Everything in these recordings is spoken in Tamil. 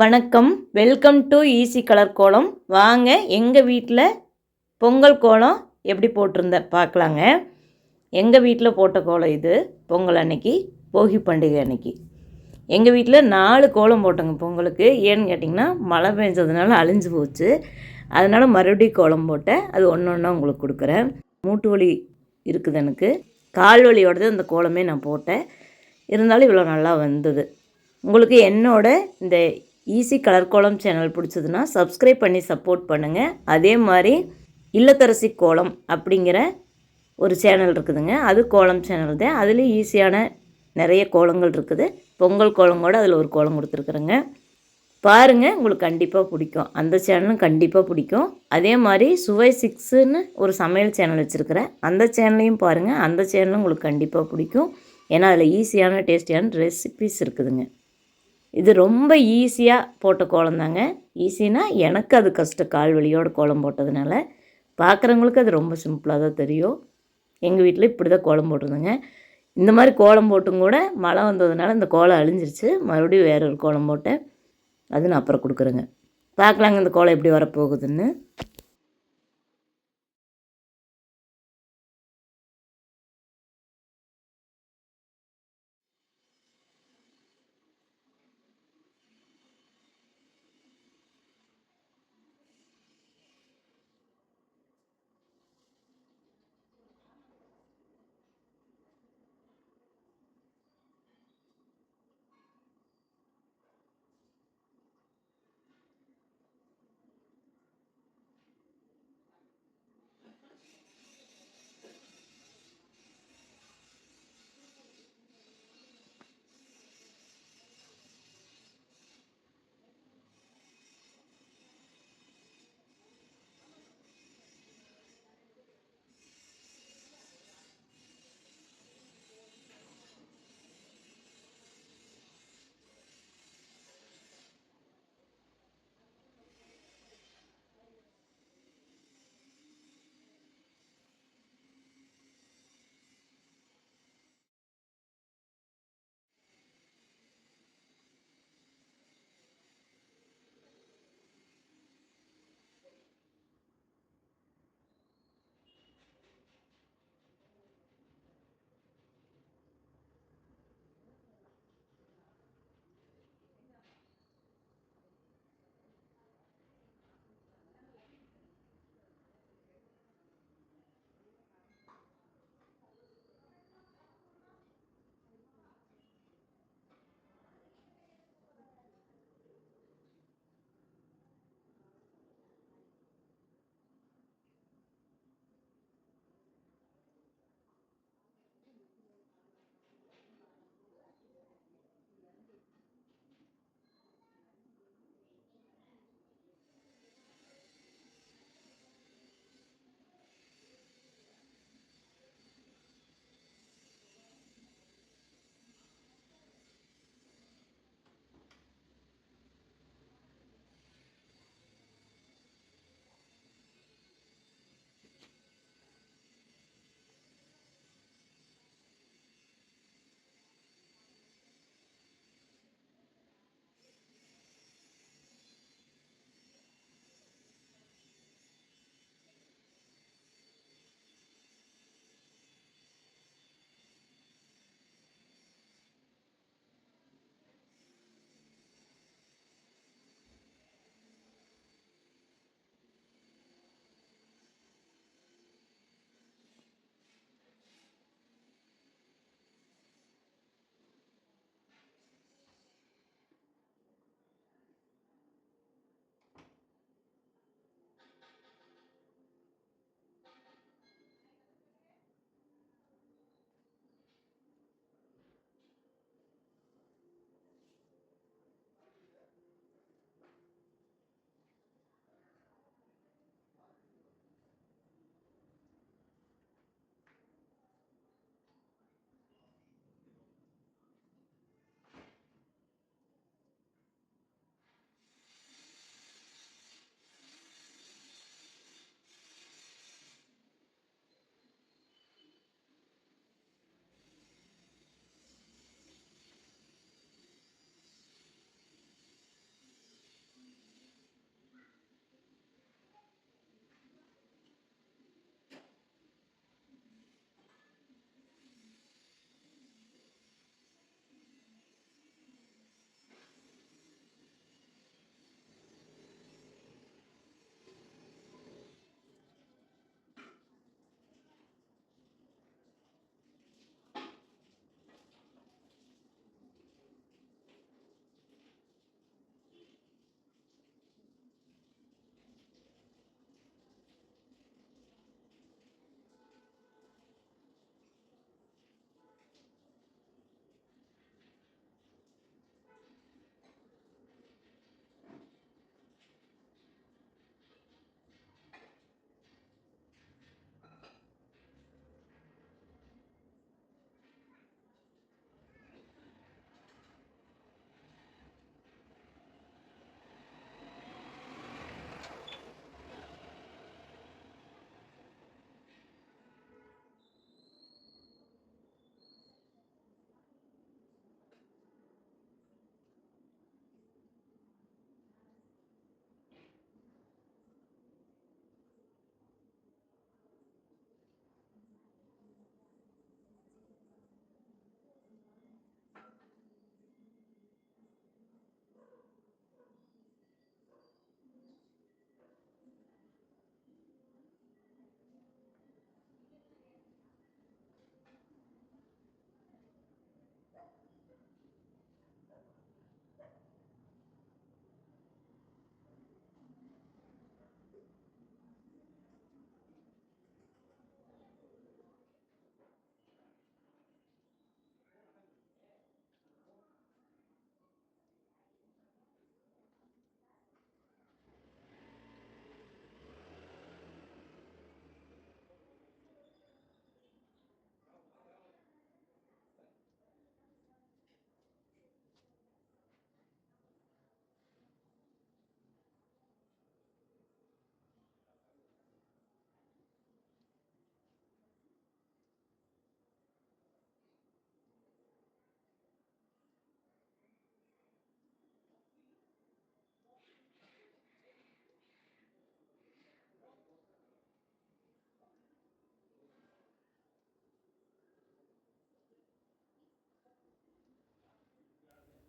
வணக்கம். வெல்கம் டு ஈஸி கலர் கோலம். வாங்க எங்கள் வீட்டில் பொங்கல் கோலம் எப்படி போட்டிருந்தேன் பார்க்கலாங்க. எங்கள் வீட்டில் போட்ட கோலம் இது பொங்கல் அன்னைக்கு, போகி பண்டிகை அன்னைக்கு. எங்கள் வீட்டில் 4 கோலம் போட்டோங்க பொங்கலுக்கு. ஏன்னு கேட்டிங்கன்னா மழை பெஞ்சதுனால அழிஞ்சு போச்சு. அதனால் மறுபடியும் கோலம் போட்டேன். அது ஒன்று ஒன்றா உங்களுக்கு கொடுக்குறேன். மூட்டு வலி இருக்குது எனக்கு. கால் வலியோடது அந்த கோலமே நான் போட்டேன். இருந்தாலும் இவ்வளோ நல்லா வந்தது. உங்களுக்கு என்னோட இந்த ஈஸி கலர் கோலம் சேனல் பிடிச்சதுன்னா சப்ஸ்கிரைப் பண்ணி சப்போர்ட் பண்ணுங்கள். அதே மாதிரி இல்லத்தரசி கோலம் அப்படிங்கிற ஒரு சேனல் இருக்குதுங்க. அது கோலம் சேனல் தான். அதுலேயும் ஈஸியான நிறைய கோலங்கள் இருக்குது. பொங்கல் கோலம் கூட அதில் ஒரு கோலம் கொடுத்துருக்குறேங்க. பாருங்கள், உங்களுக்கு கண்டிப்பாக பிடிக்கும். அந்த சேனலும் கண்டிப்பாக பிடிக்கும். அதே மாதிரி சுவை 6ன்னு ஒரு சமையல் சேனல் வச்சுருக்கிறேன். அந்த சேனலையும் பாருங்கள். அந்த சேனலும் உங்களுக்கு கண்டிப்பாக பிடிக்கும். ஏன்னா அதில் ஈஸியான டேஸ்டியான ரெசிபிஸ் இருக்குதுங்க. இது ரொம்ப ஈஸியாக போட்ட கோலம் தாங்க. ஈஸினா எனக்கு அது கஷ்டம், கால் வலியோட கோலம் போட்டதுனால. பார்க்குறவங்களுக்கு அது ரொம்ப சிம்பிளாக தான் தெரியும். எங்கள் வீட்டில் இப்படி தான் கோலம் போட்டிருந்தேங்க. இந்த மாதிரி கோலம் போட்டும் கூட மழை வந்ததுனால இந்த கோலம் அழிஞ்சிருச்சு. மறுபடியும் வேற ஒரு கோலம் போட்டேன். அது நான் அப்புறம் கொடுக்குறேங்க. பார்க்கலாங்க இந்த கோலம் எப்படி வரப்போகுதுன்னு.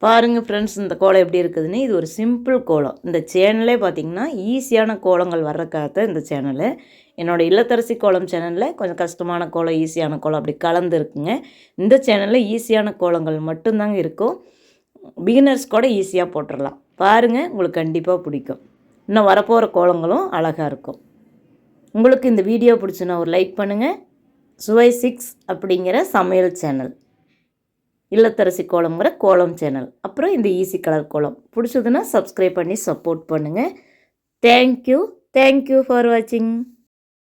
பாருங்கள் ஃப்ரெண்ட்ஸ், இந்த கோலம் எப்படி இருக்குதுன்னு. இது ஒரு சிம்பிள் கோலம். இந்த சேனலே பார்த்திங்கன்னா ஈஸியான கோலங்கள் வர்றக்காக இந்த சேனலு. என்னோடய இல்லத்தரசி கோலம் சேனலில் கொஞ்சம் கஷ்டமான கோலம், ஈஸியான கோலம் அப்படி கலந்து இருக்குங்க. இந்த சேனலில் ஈஸியான கோலங்கள் மட்டும்தாங்க இருக்கும். பிகினர்ஸ் கூட ஈஸியாக போட்டுடலாம். பாருங்கள், உங்களுக்கு கண்டிப்பாக பிடிக்கும். இன்னும் வரப்போகிற கோலங்களும் அழகாக இருக்கும். உங்களுக்கு இந்த வீடியோ பிடிச்சுன்னா ஒரு லைக் பண்ணுங்கள். சுவை 6 அப்படிங்கிற சமையல் சேனல், இல்லத்தரசி கோலம்ங்கிற கோலம் சேனல், அப்புறம் இந்த ஈஸி கலர் கோலம் பிடிச்சதுன்னா சப்ஸ்கிரைப் பண்ணி சப்போர்ட் பண்ணுங்கள். தேங்க்யூ ஃபார் வாட்சிங்.